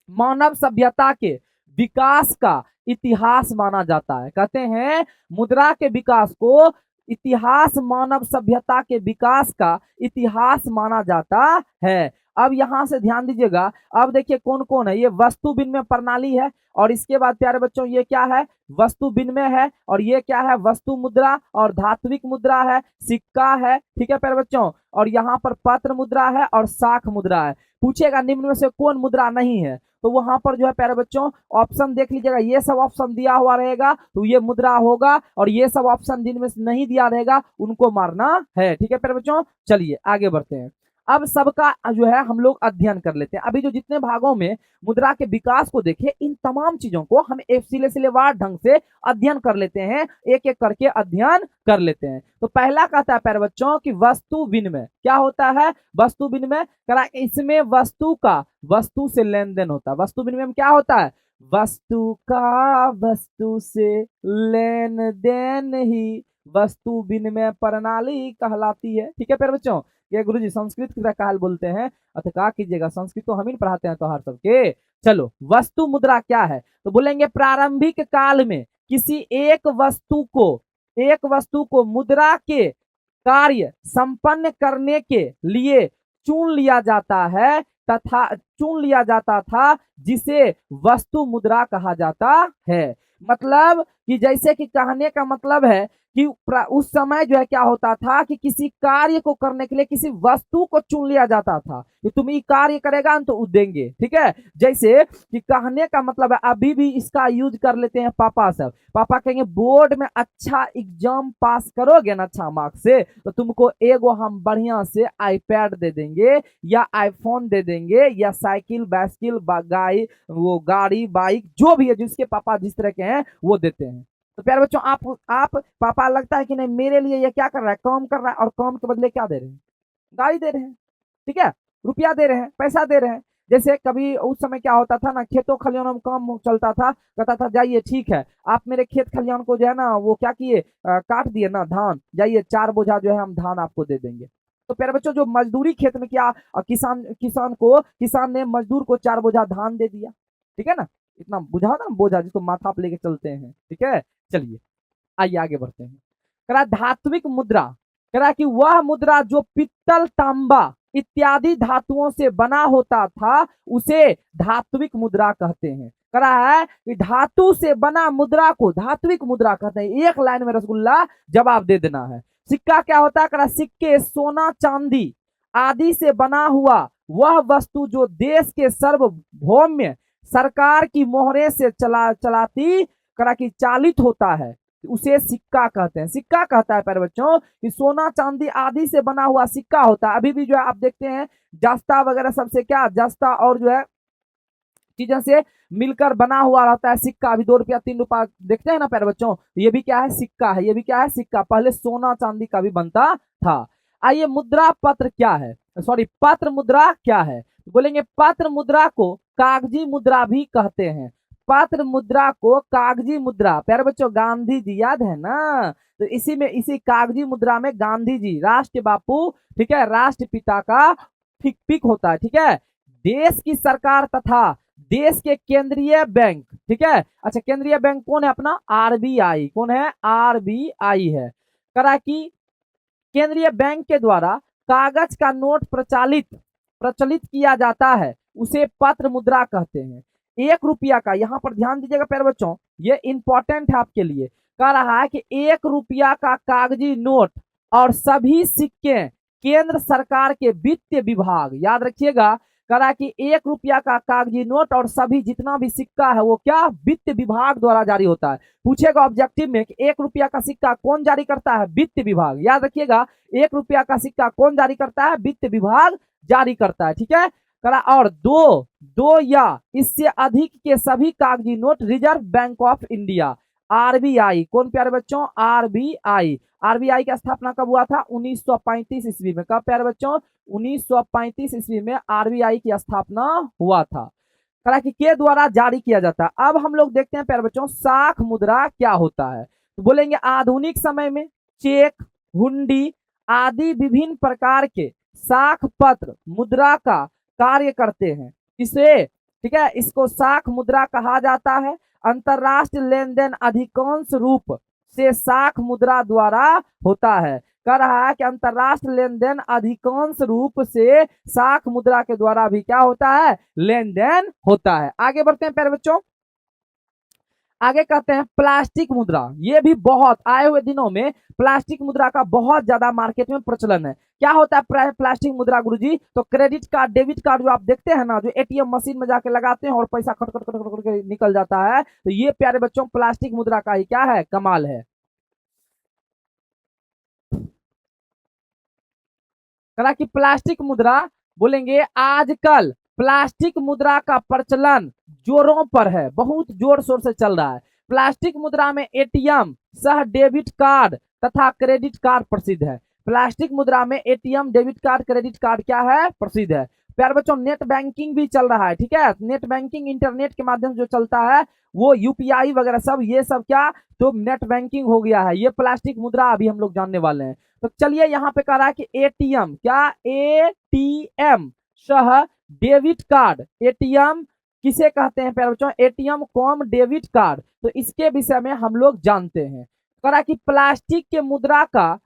मानव सभ्यता के विकास का इतिहास माना जाता है। कहते हैं मुद्रा के विकास को इतिहास, मानव सभ्यता के विकास का इतिहास माना जाता है। अब यहां से ध्यान दीजिएगा, अब देखिए कौन कौन है, ये वस्तु विनिमय प्रणाली है, और इसके बाद प्यारे बच्चों ये क्या है, वस्तु विनिमय है, और ये क्या है, वस्तु मुद्रा और धात्विक मुद्रा है, सिक्का है, ठीक है प्यारे बच्चों। और यहाँ पर पत्र मुद्रा है और शाख मुद्रा है। पूछेगा निम्न में से कौन मुद्रा नहीं है, तो वहां पर जो है प्यारे बच्चों ऑप्शन देख लीजिएगा, ये सब ऑप्शन दिया हुआ रहेगा तो ये मुद्रा होगा, और ये सब ऑप्शन जिनमें से नहीं दिया रहेगा उनको मारना है, ठीक है प्यारे बच्चों। चलिए आगे बढ़ते हैं। अब सबका जो है हम लोग अध्ययन कर लेते हैं। अभी जो जितने भागों में मुद्रा के विकास को देखे, इन तमाम चीजों को हम एक सिलसिलेवार ढंग से अध्ययन कर लेते हैं, एक एक करके अध्ययन कर लेते हैं। तो पहला कहता है प्यारे बच्चों कि वस्तु विनिमय। क्या होता है वस्तु विनिमय, करा इसमें वस्तु का वस्तु से लेन देन होता है। वस्तु विनिमय में क्या होता है, वस्तु का वस्तु से लेन देन ही वस्तु विनिमय प्रणाली कहलाती है, ठीक है प्यारे बच्चों। ये गुरुजी संस्कृत की काल बोलते हैं, अतः क्या कीजिएगा, संस्कृत तो हम ही पढ़ाते हैं तो हर सबके। चलो वस्तु मुद्रा क्या है, तो बोलेंगे प्रारंभिक काल में किसी एक वस्तु को मुद्रा के कार्य संपन्न करने के लिए चुन लिया जाता था जिसे वस्तु मुद्रा कहा जाता है। मतलब कि जैसे कि कहने का मतलब है कि उस समय जो है क्या होता था कि किसी कार्य को करने के लिए किसी वस्तु को चुन लिया जाता था कि तुम ये कार्य करेगा तो वो देंगे, ठीक है। जैसे कि कहने का मतलब है, अभी भी इसका यूज कर लेते हैं पापा सब। पापा कहेंगे बोर्ड में अच्छा एग्जाम पास करोगे ना अच्छा मार्क्स से तो तुमको एगो हम बढ़िया से आईपैड दे देंगे या आईफोन दे देंगे या साइकिल, बाइसिकल, गाड़ी, बाइक, जो भी है जिसके पापा जिस तरह के हैं वो देते हैं। तो प्यारे बच्चों आप पापा लगता है कि नहीं मेरे लिए ये क्या कर रहा है, काम कर रहा है, और काम के बदले क्या दे रहे हैं, गाड़ी दे रहे हैं, ठीक है, रुपया दे रहे हैं, पैसा दे रहे हैं। जैसे कभी उस समय क्या होता था ना, खेतों खलिहानों में काम चलता था, कहता था जाइए ठीक है आप मेरे खेत खलिहान को जो है ना वो क्या किए, काट दिए ना धान, जाइए 4 बोझा जो है हम धान आपको दे देंगे। तो प्यारे बच्चों जो मजदूरी खेत में किया, किसान ने मजदूर को 4 बोझा धान दे दिया, ठीक है ना, इतना बुझा ना बोझा जिसको माथा पे लेके चलते हैं, ठीक है। चलिए आइए आगे बढ़ते हैं। करा धात्विक मुद्रा, करा कि वह मुद्रा जो पित्तल, तांबा इत्यादि धातुओं से बना होता था उसे धात्विक मुद्रा कहते हैं। करा है कि धातु से बना मुद्रा को धात्विक मुद्रा कहते हैं। एक लाइन में रसगुल्ला जवाब दे देना है। सिक्का क्या होता है, करा सिक्के सोना चांदी आदि से बना हुआ वह वस्तु जो देश के सार्वभौम्य सरकार की मोहरे से चलाती करा कि चालित होता है उसे सिक्का कहते हैं। सिक्का कहता है प्यारे बच्चों कि सोना चांदी आदि से बना हुआ सिक्का होता है। अभी भी जो है आप देखते हैं जस्ता वगैरह सबसे क्या जस्ता और जो है चीजों से मिलकर बना हुआ रहता है सिक्का। अभी 2 रुपया 3 रुपया देखते हैं ना प्यारे बच्चों, ये भी क्या है सिक्का है, ये भी क्या है सिक्का। पहले सोना चांदी का भी बनता था। आइए मुद्रा पत्र क्या है, सॉरी पत्र मुद्रा क्या है, बोलेंगे पत्र मुद्रा को कागजी मुद्रा भी कहते हैं। पत्र मुद्रा को कागजी मुद्रा, प्यारे बच्चों गांधी जी याद है ना, तो इसी कागजी मुद्रा में गांधी जी राष्ट्र बापू, ठीक है, राष्ट्रपिता का पिक होता है, ठीक है। देश की सरकार तथा देश के केंद्रीय बैंक, ठीक है। अच्छा केंद्रीय बैंक कौन है अपना, आरबीआई, कौन है, आरबीआई है। करा कि केंद्रीय बैंक के द्वारा कागज का नोट प्रचलित किया जाता है उसे पत्र मुद्रा कहते हैं। 1 रुपया का, यहाँ पर ध्यान दीजिएगा प्यारे बच्चों ये इंपॉर्टेंट है आपके लिए, कह रहा है कि 1 रुपया का कागजी नोट और सभी सिक्के केंद्र सरकार के वित्त विभाग, याद रखिएगा, कह रहा है कि 1 रुपया का कागजी नोट और सभी जितना भी सिक्का है वो क्या वित्त विभाग द्वारा जारी होता है। पूछेगा ऑब्जेक्टिव में कि 1 रुपया का सिक्का कौन जारी करता है, वित्त विभाग, याद रखिएगा 1 रुपया का सिक्का कौन जारी करता है, वित्त विभाग जारी करता है, ठीक है। करा और दो या इससे अधिक के सभी कागजी note reserve bank of India, RBI, कौन प्यारे बच्चों, आरबीआई। आरबीआई की स्थापना कब हुआ था, 1935 ईस्वी में। कब प्यारे बच्चों, 1935 ईस्वी में आरबीआई की स्थापना हुआ था, हालांकि के द्वारा जारी किया जाता है। अब हम लोग देखते हैं प्यारे बच्चों साख मुद्रा क्या होता है। तो बोलेंगे आधुनिक समय में चेक, हुंडी आदि विभिन्न प्रकार के साख पत्र मुद्रा का कार्य करते हैं। इसे, ठीक है, इसको साख मुद्रा कहा जाता है। अंतरराष्ट्रीय लेन देन अधिकांश रूप से साख मुद्रा द्वारा होता है। कह रहा है कि अंतरराष्ट्रीय लेन देन अधिकांश रूप से साख मुद्रा के द्वारा भी क्या होता है, लेन देन होता है। आगे बढ़ते हैं प्यारे बच्चों, आगे कहते हैं प्लास्टिक मुद्रा। ये भी बहुत आए हुए दिनों में प्लास्टिक मुद्रा का बहुत ज्यादा मार्केट में प्रचलन है। क्या होता है प्लास्टिक मुद्रा गुरुजी, तो क्रेडिट कार्ड, डेबिट कार्ड जो आप देखते हैं ना, जो एटीएम मशीन में जाके लगाते हैं और पैसा खट खट खट खट खट के निकल जाता है, तो ये प्यारे बच्चों प्लास्टिक मुद्रा का ही क्या है, कमाल है। कहा कि प्लास्टिक मुद्रा, बोलेंगे आजकल प्लास्टिक मुद्रा का प्रचलन जोरों पर है, बहुत जोर शोर से चल रहा है। प्लास्टिक मुद्रा में एटीएम सह डेबिट कार्ड तथा क्रेडिट कार्ड प्रसिद्ध है। प्लास्टिक मुद्रा में ATM, debit card, credit card क्या है, प्रसिद्ध है। प्यारे बच्चों नेट बैंकिंग भी चल रहा है, ठीक है, नेट बैंकिंग इंटरनेट के माध्यम से जो चलता है वो यूपीआई वगैरह सब, ये सब क्या, तो नेट बैंकिंग हो गया है। ये प्लास्टिक मुद्रा अभी हम लोग जानने वाले हैं। तो चलिए यहाँ पे कह रहा है कि एटीएम, क्या, एटीएम सह डेबिट कार्ड, एटीएम किसे कहते हैं प्यारे बच्चों, एटीएम कॉम डेबिट कार्ड, तो इसके विषय में हम लोग जानते हैं। कह रहा कि प्लास्टिक के मुद्रा का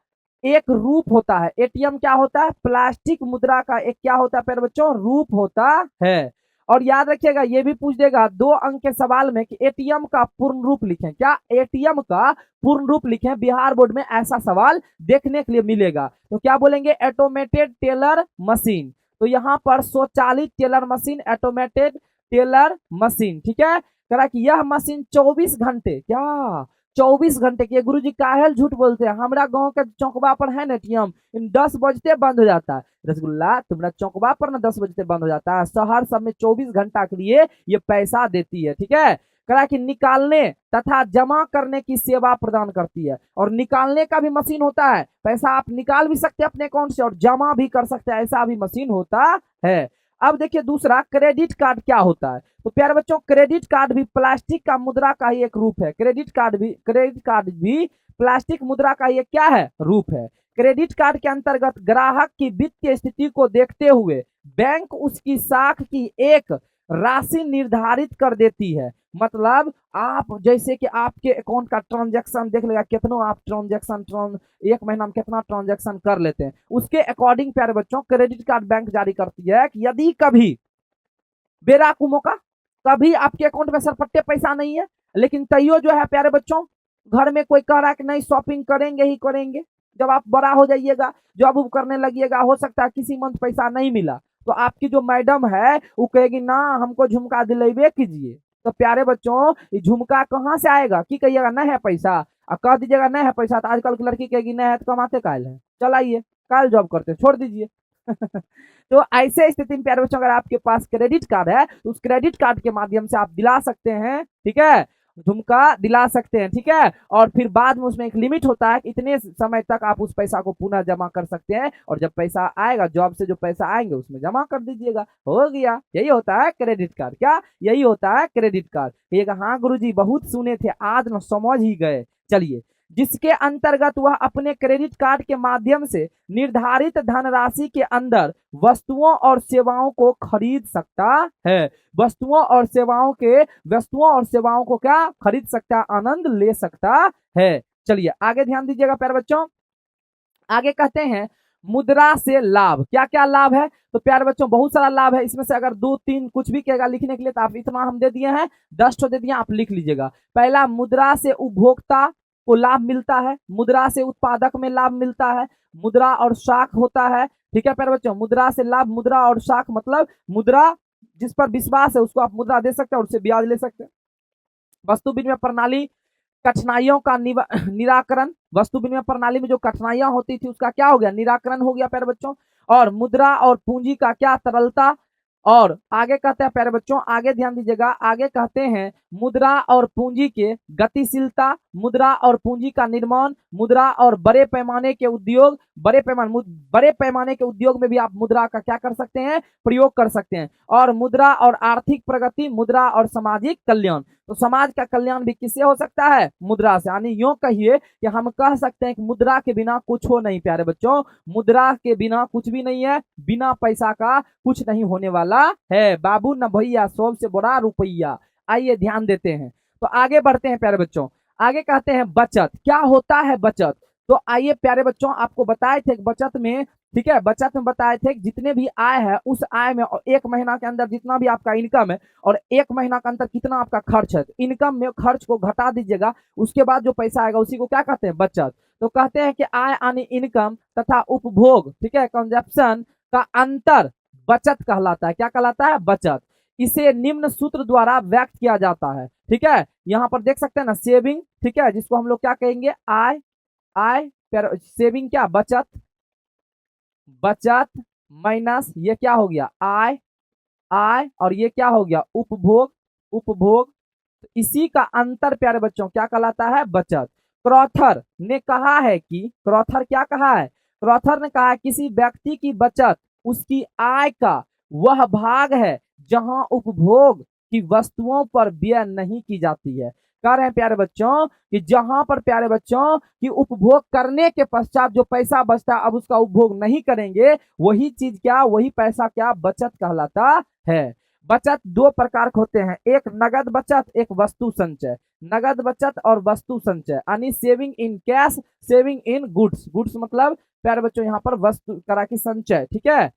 एक रूप होता है। एटीएम क्या होता है, प्लास्टिक मुद्रा का एक क्या होता है प्यारे बच्चों, रूप होता है। और याद रखिएगा ये भी पूछ देगा 2 अंक के सवाल में कि एटीएम का पूर्ण रूप लिखें। क्या एटीएम का पूर्ण रूप लिखें, बिहार बोर्ड में ऐसा सवाल देखने के लिए मिलेगा। तो क्या बोलेंगे, ऑटोमेटेड टेलर मशीन। तो यहाँ पर स्वचालित teller machine, automated teller machine, ठीक है। कह रहा कि यह मशीन 24 घंटे, क्या 24 घंटे की, गुरुजी काहेल झूठ बोलते हैं, हमारा गांव के चौकबा पर है ना एटीएम, 10 बजते बंद हो जाता है। रसगुल्ला, तुम्हारा चौकबा पर ना 10 बजते बंद हो जाता है, शहर सब में 24 घंटा के लिए ये पैसा देती है, ठीक है। कहा कि निकालने तथा जमा करने की सेवा प्रदान करती है। और निकालने का भी मशीन होता है, पैसा आप निकाल भी सकते हैं अपने अकाउंट से और जमा भी कर सकते हैं, ऐसा भी मशीन होता है। अब देखिए दूसरा क्रेडिट कार्ड क्या होता है। तो प्यारे बच्चों क्रेडिट कार्ड भी प्लास्टिक का मुद्रा का ही एक रूप है। क्रेडिट कार्ड भी प्लास्टिक मुद्रा का ही क्या है, रूप है। क्रेडिट कार्ड के अंतर्गत ग्राहक की वित्तीय स्थिति को देखते हुए बैंक उसकी साख की एक राशि निर्धारित कर देती है। मतलब आप जैसे कि आपके अकाउंट का ट्रांजैक्शन देख लेगा, कितना आप ट्रांजैक्शन एक महीना में कितना ट्रांजैक्शन कर लेते हैं, उसके अकॉर्डिंग प्यारे बच्चों क्रेडिट कार्ड बैंक जारी करती है कि यदि कभी बेरा कुमोका, कभी आपके अकाउंट में सरपट्टे पैसा नहीं है, लेकिन तैयो जो है प्यारे बच्चों घर में कोई कह रहा है कि नहीं शॉपिंग करेंगे ही करेंगे, जब आप बड़ा हो जाइएगा, जॉब उब करने लगिएगा, हो सकता है किसी मंथ पैसा नहीं मिला, तो आपकी जो मैडम है वो कहेगी ना हमको झुमका दिलैबे कीजिए। तो प्यारे बच्चों ये झुमका कहाँ से आएगा, की कहिएगा नहीं है पैसा, और कह दीजिएगा नहीं है पैसा, तो आजकल की लड़की कहेगी नहीं है तो कमाते काल है, चलाइए काल जॉब करते छोड़ दीजिए। तो ऐसे स्थिति में प्यारे बच्चों अगर आपके पास क्रेडिट कार्ड है तो उस क्रेडिट कार्ड के माध्यम से आप दिला सकते हैं, ठीक है, झुमका दिला सकते हैं, ठीक है। और फिर बाद में उसमें एक लिमिट होता है कि इतने समय तक आप उस पैसा को पुनः जमा कर सकते हैं, और जब पैसा आएगा जॉब से जो पैसा आएंगे उसमें जमा कर दीजिएगा, हो गया। यही होता है क्रेडिट कार्ड, क्या यही होता है क्रेडिट कार्ड। कहिएगा हाँ गुरुजी बहुत सुने थे, आज न समझ ही गए। चलिए, जिसके अंतर्गत वह अपने क्रेडिट कार्ड के माध्यम से निर्धारित धनराशि के अंदर वस्तुओं और सेवाओं को खरीद सकता है। वस्तुओं और सेवाओं को क्या खरीद सकता है, आनंद ले सकता है। चलिए आगे ध्यान दीजिएगा प्यारे बच्चों, आगे कहते हैं मुद्रा से लाभ। क्या क्या लाभ है, तो प्यारे बच्चों बहुत सारा लाभ है, इसमें से अगर 2-3 कुछ भी कहेगा लिखने के लिए तो आप इतना हम दे दिए हैं, 10 ठो दे दिए, आप लिख लीजिएगा। पहला, मुद्रा से उपभोक्ता को लाभ मिलता है, मुद्रा से उत्पादक में लाभ मिलता है, मुद्रा और शाख होता है, ठीक है प्यारे बच्चों। मुद्रा से लाभ, मुद्रा और शाख मतलब मुद्रा जिस पर विश्वास है उसको आप मुद्रा दे सकते हैं और उससे ब्याज ले सकते हैं। वस्तु विनिमय प्रणाली कठिनाइयों का निराकरण, वस्तु विनिमय प्रणाली में जो कठिनाइयां होती थी उसका क्या हो गया, निराकरण हो गया प्यारे बच्चों। और मुद्रा और पूंजी का क्या, तरलता, और आगे कहते हैं प्यारे बच्चों, आगे ध्यान दीजिएगा, आगे कहते हैं मुद्रा और पूंजी के गतिशीलता, मुद्रा और पूंजी का निर्माण, मुद्रा और बड़े पैमाने के उद्योग, बड़े पैमाने के उद्योग में भी आप मुद्रा का क्या कर सकते हैं, प्रयोग कर सकते हैं। और मुद्रा और आर्थिक प्रगति, मुद्रा और सामाजिक कल्याण। तो समाज का कल्याण भी किससे हो सकता है, मुद्रा से। यानी यूं कहिए कि हम कह सकते हैं कि मुद्रा के बिना कुछ हो नहीं प्यारे बच्चों, मुद्रा के बिना कुछ भी नहीं है, बिना पैसा का कुछ नहीं होने वाला है। बाबू न भैया 100 से बड़ा रुपया। आइए ध्यान देते हैं, तो आगे बढ़ते हैं प्यारे बच्चों। आगे कहते हैं बचत, क्या होता है बचत। तो आइए प्यारे बच्चों, आपको बताए थे बचत में, ठीक है, बचत में बताए थे कि जितने भी आय है उस आय में एक महीना के अंदर जितना भी आपका इनकम है और एक महीना के अंदर कितना आपका खर्च है, तो इनकम में खर्च को घटा दीजिएगा, उसके बाद जो पैसा आएगा उसी को क्या कहते हैं, बचत। तो कहते हैं कि आय यानी इनकम तथा उपभोग, ठीक है, कंजप्शन का अंतर बचत कहलाता है। क्या कहलाता है, बचत। इसे निम्न सूत्र द्वारा व्यक्त किया जाता है, ठीक है। यहाँ पर देख सकते हैं ना, सेविंग, ठीक है, जिसको हम लोग क्या कहेंगे, आय, आय सेविंग क्या, बचत, बचत माइनस ये क्या हो गया, आय, आय, और ये क्या हो गया, उपभोग, उपभोग। तो इसी का अंतर प्यारे बच्चों क्या कहलाता है, बचत। क्रॉथर ने कहा है कि, क्रॉथर क्या कहा है, क्रॉथर ने कहा है किसी व्यक्ति की बचत उसकी आय का वह भाग है जहां उपभोग की वस्तुओं पर व्यय नहीं की जाती है। कह रहे हैं प्यारे बच्चों कि जहां पर प्यारे बच्चों कि उपभोग करने के पश्चात जो पैसा बचता है अब उसका उपभोग नहीं करेंगे, वही चीज क्या, वही पैसा क्या, बचत कहलाता है। बचत दो प्रकार के होते हैं, एक नगद बचत, एक वस्तु संचय। नगद बचत और वस्तु संचय, यानी saving in cash, saving in goods. Goods मतलब प्यारे बच्चों यहाँ पर वस्तु करा की संचय, ठीक है।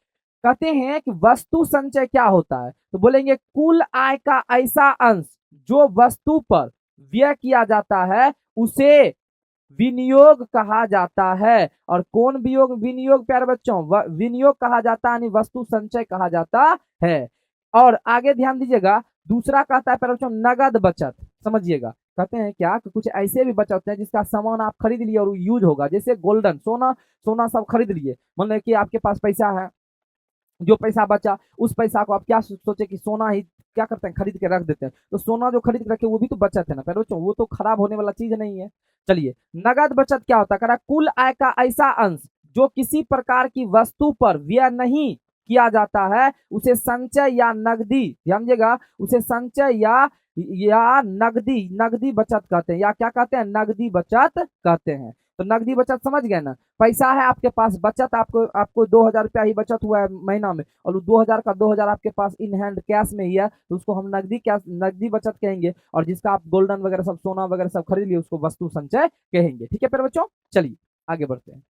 कहते हैं कि वस्तु संचय क्या होता है, तो बोलेंगे कुल आय का ऐसा अंश जो वस्तु पर व्यय किया जाता है उसे विनियोग कहा जाता है। और कौन वियोग, विनियोग प्यारे बच्चों, विनियोग कहा जाता है, यानी वस्तु संचय कहा जाता है। और आगे ध्यान दीजिएगा, दूसरा कहता है प्यारे बच्चों नगद बचत। समझिएगा, कहते हैं क्या कि कुछ ऐसे भी बचत होते हैं जिसका सामान आप खरीद लिए और यूज होगा, जैसे गोल्डन, सोना, सोना सब खरीद लिए, मतलब कि आपके पास पैसा है, जो पैसा बचा उस पैसा को आप क्या सोचे कि सोना ही क्या करते हैं, खरीद के रख देते हैं। तो सोना जो खरीद के रखे वो भी तो बचत है ना प्यारे बच्चों, वो तो खराब होने वाला चीज नहीं है। चलिए, नगद बचत क्या होता है, कह रहा कुल आय का ऐसा अंश जो किसी प्रकार की वस्तु पर व्यय नहीं किया जाता है उसे संचय या नगदी, ध्यान दीजिएगा, उसे संचय या नगदी, नगदी बचत कहते हैं, या क्या कहते हैं, नगदी बचत कहते हैं। तो नगदी बचत समझ गए ना, पैसा है आपके पास, बचत आपको 2000 रुपया ही बचत हुआ है महीना में, और 2000 का 2000 आपके पास इन हैंड कैश में ही है, तो उसको हम नगदी कैश, नगदी बचत कहेंगे। और जिसका आप गोल्डन वगैरह सब, सोना वगैरह सब खरीद लिए उसको वस्तु संचय कहेंगे, ठीक है प्यारे बच्चों। चलिए आगे बढ़ते हैं।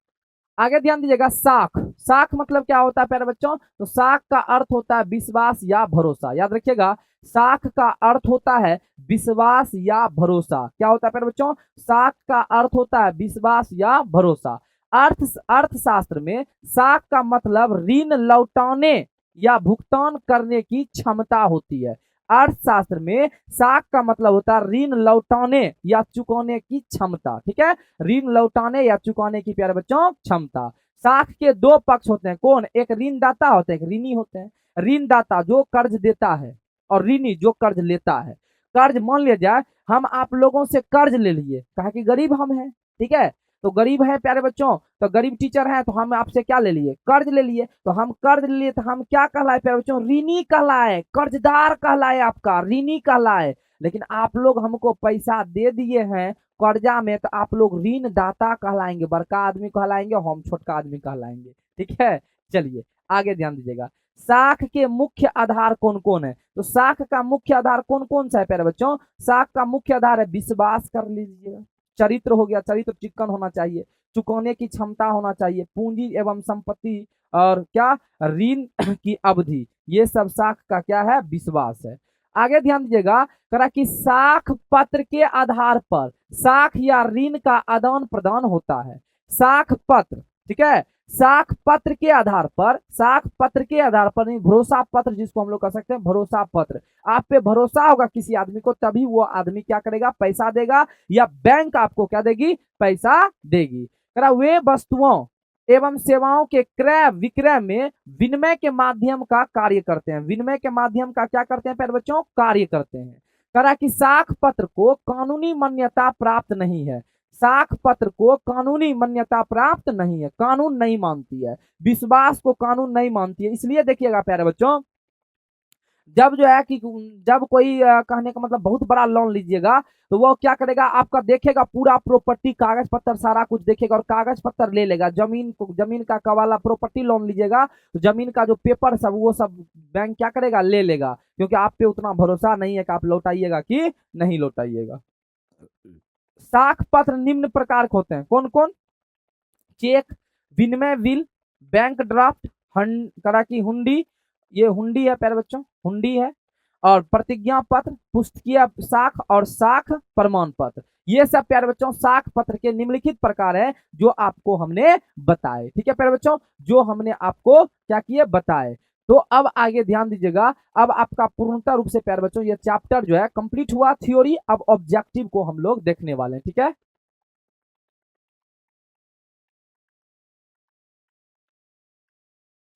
आगे ध्यान दीजिएगा, साख, साख मतलब क्या होता है प्यारे बच्चों, तो साख का अर्थ होता है विश्वास या भरोसा। याद रखिएगा, साख का अर्थ होता है विश्वास या भरोसा। क्या होता है प्यारे बच्चों, साख का अर्थ होता है विश्वास या भरोसा। अर्थशास्त्र में साख का मतलब ऋण लौटाने या भुगतान करने की क्षमता होती है। अर्थशास्त्र में साख का मतलब होता है ऋण लौटाने या चुकाने की क्षमता, ठीक है, ऋण लौटाने या चुकाने की प्यारे बच्चों क्षमता। साख के दो पक्ष होते हैं, कौन, एक ऋणदाता होते हैं, एक ऋणी होते हैं। ऋणदाता जो कर्ज देता है और ऋणी जो कर्ज लेता है। कर्ज मान लिया जाए हम आप लोगों से कर्ज ले लिए, कहा कि गरीब हम हैं, ठीक है, तो गरीब है प्यारे बच्चों, तो गरीब टीचर है तो हम आपसे क्या ले लिए, कर्ज ले लिए, तो हम कर्ज ले लिए तो हम क्या कहलाए प्यारे बच्चों, ऋणी कहलाए, कर्जदार कहलाए, आपका ऋणी कहलाए। लेकिन आप लोग हमको पैसा दे दिए हैं कर्जा में, तो आप लोग ऋणदाता कहलाएंगे, बड़का आदमी कहलाएंगे, हम छोटका आदमी कहलाएंगे, ठीक है। चलिए आगे ध्यान दीजिएगा, साख के मुख्य आधार कौन कौन है, तो साख का मुख्य आधार कौन कौन सा है प्यारे बच्चों, साख का मुख्य आधार है विश्वास, कर लीजिएगा, चरित्र हो गया, चरित्र चिक्कन होना चाहिए, चुकाने की क्षमता होना चाहिए, पूंजी एवं संपत्ति, और क्या, ऋण की अवधि, ये सब साख का क्या है, विश्वास है। आगे ध्यान दीजिएगा, करा कि साख पत्र के आधार पर साख या ऋण का आदान प्रदान होता है। साख पत्र, ठीक है, साख पत्र के आधार पर, साख पत्र के आधार पर नहीं, भरोसा पत्र जिसको हम लोग कह सकते हैं, भरोसा पत्र। आप पे भरोसा होगा किसी आदमी को तभी वो आदमी क्या करेगा, पैसा देगा, या बैंक आपको क्या देगी, पैसा देगी। वे वस्तुओं एवं सेवाओं के क्रय विक्रय में विनिमय के माध्यम का कार्य करते हैं। विनिमय के माध्यम का क्या करते हैं प्यारे बच्चों? कार्य करते हैं। करा कि साख पत्र को कानूनी मान्यता प्राप्त नहीं है। साख पत्र को कानूनी मान्यता प्राप्त नहीं है, कानून नहीं मानती है, विश्वास को कानून नहीं मानती है। इसलिए देखिएगा प्यारे बच्चों, जब जो है कि जब कोई कहने का मतलब बहुत बड़ा लोन लीजिएगा तो वो क्या करेगा, आपका देखेगा पूरा प्रॉपर्टी, कागज पत्तर सारा कुछ देखेगा और कागज पत्तर ले लेगा। जमीन को, जमीन का कवाला, प्रॉपर्टी लोन लीजिएगा तो जमीन का जो पेपर सब वो सब बैंक क्या करेगा, ले लेगा, क्योंकि आप पे उतना भरोसा नहीं है कि आप लौटाइएगा कि नहीं लौटाइएगा। साख पत्र निम्न प्रकार के होते हैं, कौन कौन? चेक, विनिमय बिल, बैंक ड्राफ्ट, करा की हुंडी, ये हुंडी है प्यारे बच्चों, हुंडी है, और प्रतिज्ञा पत्र, पुस्तकीय साख और साख प्रमाण पत्र। ये सब प्यारे बच्चों साख पत्र के निम्नलिखित प्रकार है जो आपको हमने बताए। ठीक है प्यारे बच्चों, जो हमने आपको क्या किए, बताए। तो अब आगे ध्यान दीजिएगा, अब आपका पूर्णतः रूप से प्यारे बच्चों ये चैप्टर जो है कंप्लीट हुआ थ्योरी। अब ऑब्जेक्टिव को हम लोग देखने वाले हैं। ठीक है,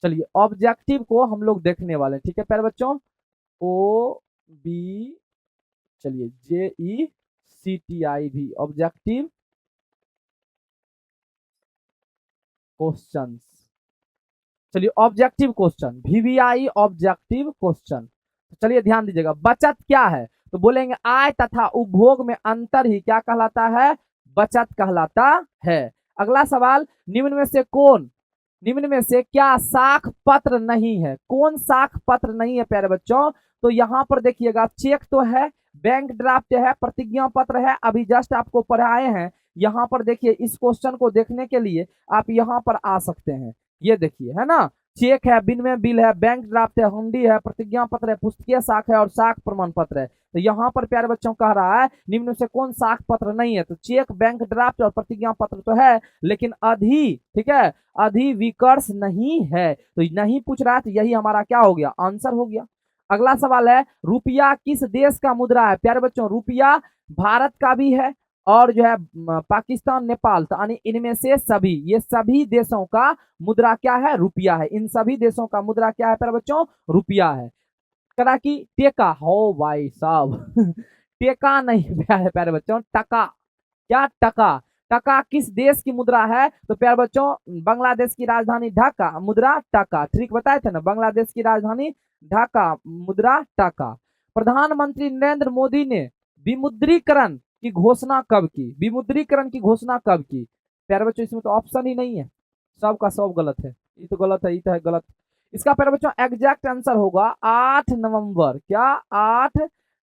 चलिए ऑब्जेक्टिव को हम लोग देखने वाले हैं। ठीक है प्यारे बच्चों, ओ बी, चलिए JECTIV ऑब्जेक्टिव क्वेश्चंस। चलिए objective question, VBI objective question. चलिए ध्यान दीजिएगा, बचत क्या है? तो बोलेंगे आय तथा उपभोग में अंतर ही क्या कहलाता है? बचत कहलाता है। अगला सवाल, निम्न में से कौन, निम्न में से क्या साख पत्र नहीं है? कौन साख पत्र नहीं है प्यारे बच्चों? तो यहां पर देखिएगा, चेक तो है, बैंक ड्राफ्ट है, प्रतिज्ञा पत्र है, अभी जस्ट आपको पढ़ाए हैं। यहां पर देखिए, इस क्वेश्चन को देखने के लिए आप यहां पर आ सकते हैं। ये देखिए, है ना, चेक है, विनिमय बिल है, बैंक ड्राफ्ट है, हुंडी है, प्रतिज्ञा पत्र है, पुस्तकीय साख है और साख प्रमाण पत्र है। तो यहाँ पर प्यारे बच्चों कह रहा है निम्न से कौन साख पत्र नहीं है? तो चेक, बैंक ड्राफ्ट और प्रतिज्ञा पत्र तो है, लेकिन अधि, ठीक है, अधिविकर्ष नहीं है। तो नहीं पूछ रहा है, तो यही हमारा क्या हो गया, आंसर हो गया। अगला सवाल है, रुपया किस देश का मुद्रा है? प्यारे बच्चों रुपया भारत का भी है और जो है पाकिस्तान, नेपाल, तो यानी इनमें से सभी, ये सभी देशों का मुद्रा क्या है? रुपया है। इन सभी देशों का मुद्रा क्या है प्यारे बच्चों? रुपया है। करा की टेका हो भाई साहब टेका नहीं प्यारे प्यारे बच्चों, टका। क्या? टका। टका किस देश की मुद्रा है? तो प्यारे बच्चों बांग्लादेश की राजधानी ढाका, मुद्रा टका। ठीक बताए थे ना, बांग्लादेश की राजधानी ढाका, मुद्रा टका। प्रधानमंत्री नरेंद्र मोदी ने विमुद्रीकरण की घोषणा कब की? विमुद्रीकरण की घोषणा कब की? प्यारे बच्चों इसमें तो ऑप्शन ही नहीं है, सब का सब गलत है। ये तो गलत है, ये तो है गलत। इसका प्यारे बच्चों एग्जैक्ट आंसर होगा 8 नवंबर। क्या? 8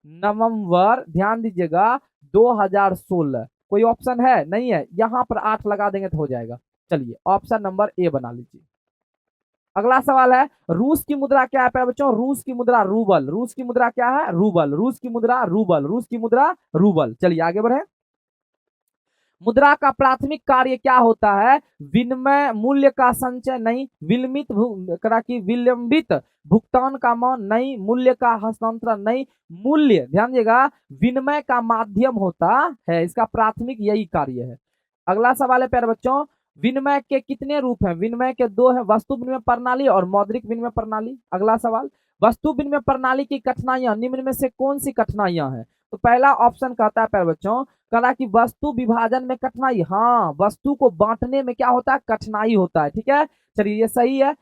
नवंबर, ध्यान दीजिएगा, 2016। कोई ऑप्शन है? नहीं है, यहां पर 8 लगा देंगे तो हो जाएगा। चलिए ऑप्शन नंबर ए बना लीजिए। अगला सवाल है, रूस की मुद्रा क्या है प्यारे बच्चों? रूस की मुद्रा रूबल। रूस की मुद्रा क्या है? रूबल। रूस की मुद्रा रूबल। रूस की मुद्रा रूबल। चलिए आगे बढ़े। मुद्रा का प्राथमिक कार्य क्या होता है? विनिमय मूल्य का संचय नहीं, विलंबित भुगतान का मान नहीं, मूल्य का हस्तांतरण नहीं, मूल्य, ध्यान दीजिएगा, विनिमय का माध्यम होता है। इसका प्राथमिक यही कार्य है। अगला सवाल है प्यारे बच्चों, विनिमय के कितने रूप हैं? विनिमय के 2 हैं, वस्तु विनिमय प्रणाली और मौद्रिक विनिमय प्रणाली। अगला सवाल, वस्तु विनिमय प्रणाली की कठिनाइयां निम्न में से कौन सी कठिनाइयां हैं? तो पहला ऑप्शन कहता है प्यारे बच्चों, कहा कि वस्तु विभाजन में कठिनाई। हाँ, वस्तु को बांटने में क्या होता है? कठिनाई होता है। ठीक है, चलिए ये सही है।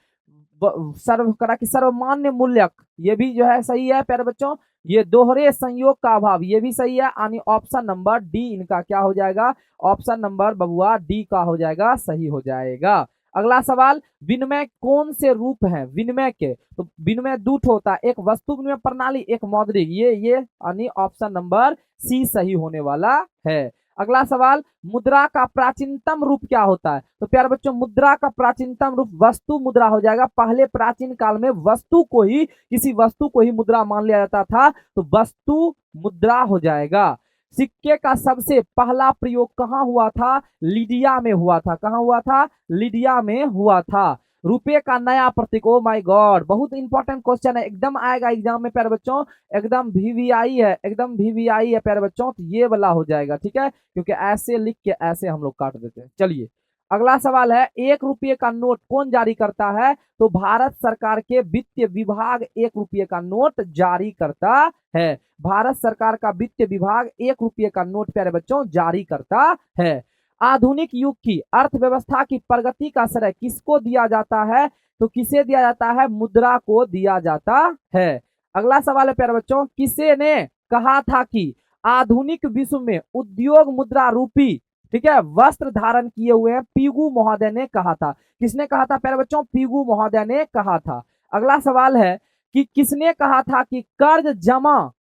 सर्व करा कि सर्वमान्य मूल्यक, ये भी जो है सही है प्यारे बच्चों। ये दोहरे संयोग का अभाव, ये भी सही है, यानी ऑप्शन नंबर डी इनका क्या हो जाएगा? ऑप्शन नंबर बबुआ डी का हो जाएगा, सही हो जाएगा। अगला सवाल, विनिमय कौन से रूप हैं विनिमय के? तो विनिमय दूत होता है, एक वस्तु विनिमय प्रणाली, एक मौद्रिक। ये यानी ऑप्शन नंबर सी सही होने वाला है। अगला सवाल, मुद्रा का प्राचीनतम रूप क्या होता है? तो प्यारे बच्चों मुद्रा का प्राचीनतम रूप वस्तु मुद्रा हो जाएगा। पहले प्राचीन काल में वस्तु को ही, किसी वस्तु को ही मुद्रा मान लिया जाता था, तो वस्तु मुद्रा हो जाएगा। सिक्के का सबसे पहला प्रयोग कहां हुआ था? लीडिया में हुआ था। कहां हुआ था? लीडिया में हुआ था। रुपए का नया प्रतीक, ओ माय गॉड, बहुत इंपॉर्टेंट क्वेश्चन है, एकदम आएगा एग्जाम में प्यारे बच्चों, एकदम VVI है, एकदम VVI है प्यारे बच्चों, तो ये वाला हो जाएगा। ठीक है, क्योंकि ऐसे लिख के ऐसे हम लोग काट देते हैं। चलिए अगला सवाल है, 1 रुपये का नोट कौन जारी करता है? तो भारत सरकार के वित्त विभाग 1 रुपये का नोट जारी करता है। भारत सरकार का वित्त विभाग 1 रुपये का नोट प्यारे बच्चों जारी करता है। आधुनिक युग की अर्थव्यवस्था की प्रगति का श्रेय किसको दिया जाता है? तो किसे दिया जाता है? मुद्रा को दिया जाता है। अगला सवाल है प्यारे बच्चों, किसे ने कहा था कि आधुनिक विश्व में उद्योग मुद्रा रूपी, ठीक है, वस्त्र धारण किए हुए हैं? पीगू महोदय ने कहा था। किसने कहा था प्यारे बच्चों? पीगू महोदय ने कहा था। अगला सवाल है कि किसने कहा था कि कर्ज जमा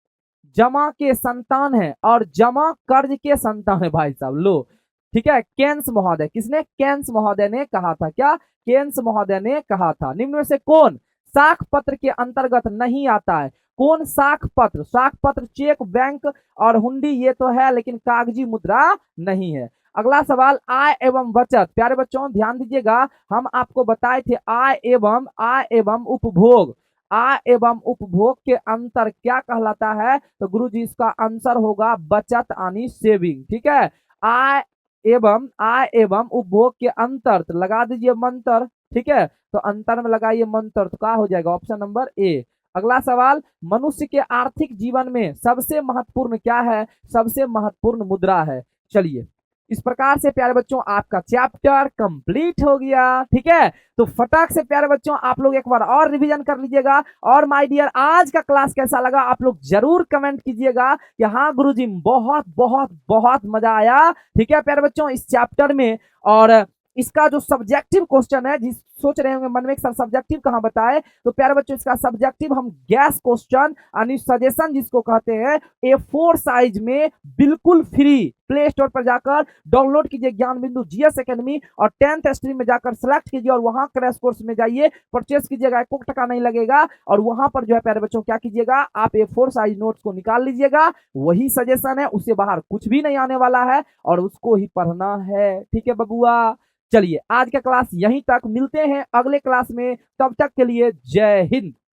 जमा के संतान है और जमा कर्ज के संतान है? भाई साहब लो, ठीक है, केन्स महोदय। किसने? केन्स महोदय ने कहा था। क्या? केन्स महोदय ने कहा था। निम्न में से कौन साख पत्र के अंतर्गत नहीं आता है? कौन साख पत्र? साख पत्र चेक, बैंक और हुंडी ये तो है, लेकिन कागजी मुद्रा नहीं है। अगला सवाल, आय एवं बचत। प्यारे बच्चों ध्यान दीजिएगा, हम आपको बताए थे आय एवं उपभोग। आय एवं उपभोग के अंतर क्या कहलाता है? तो गुरुजी इसका आंसर होगा बचत यानी सेविंग। ठीक है, आय एवं उपभोग के अंतर, तो लगा दीजिए मंत्र। ठीक है, तो अंतर में लगाइए मंत्र, तो क्या हो जाएगा? Option number A. अगला सवाल, मनुष्य के आर्थिक जीवन में सबसे महत्वपूर्ण क्या है? सबसे महत्वपूर्ण मुद्रा है। चलिए, इस प्रकार से प्यारे बच्चों आपका चैप्टर कंप्लीट हो गया। ठीक है, तो फटाक से प्यारे बच्चों आप लोग एक बार और रिवीजन कर लीजिएगा। और माय डियर, आज का क्लास कैसा लगा आप लोग जरूर कमेंट कीजिएगा कि हाँ गुरुजी बहुत बहुत बहुत मजा आया। ठीक है प्यारे बच्चों, इस चैप्टर में। और इसका जो सब्जेक्टिव क्वेश्चन है, जिस सोच रहे होंगे मन में सर सब्जेक्टिव कहाँ बताए, तो प्यारे बच्चों इसका सब्जेक्टिव हम गैस क्वेश्चन यानी सजेशन जिसको कहते हैं, A4 साइज में बिल्कुल फ्री प्ले स्टोर पर जाकर डाउनलोड कीजिए ज्ञान बिंदु जीएस एकेडमी और 10th स्ट्रीम में जाकर सिलेक्ट कीजिए और वहां क्रैश कोर्स में जाइए, परचेस कीजिएगा, 1 टका नहीं लगेगा। और वहां पर जो है प्यारे बच्चों क्या कीजिएगा, आप A4 साइज नोट्स को निकाल लीजिएगा, वही सजेशन है, उससे बाहर कुछ भी नहीं आने वाला है और उसको ही पढ़ना है। ठीक है बबुआ, चलिए आज का क्लास यहीं तक, मिलते हैं अगले क्लास में, तब तक के लिए जय हिंद।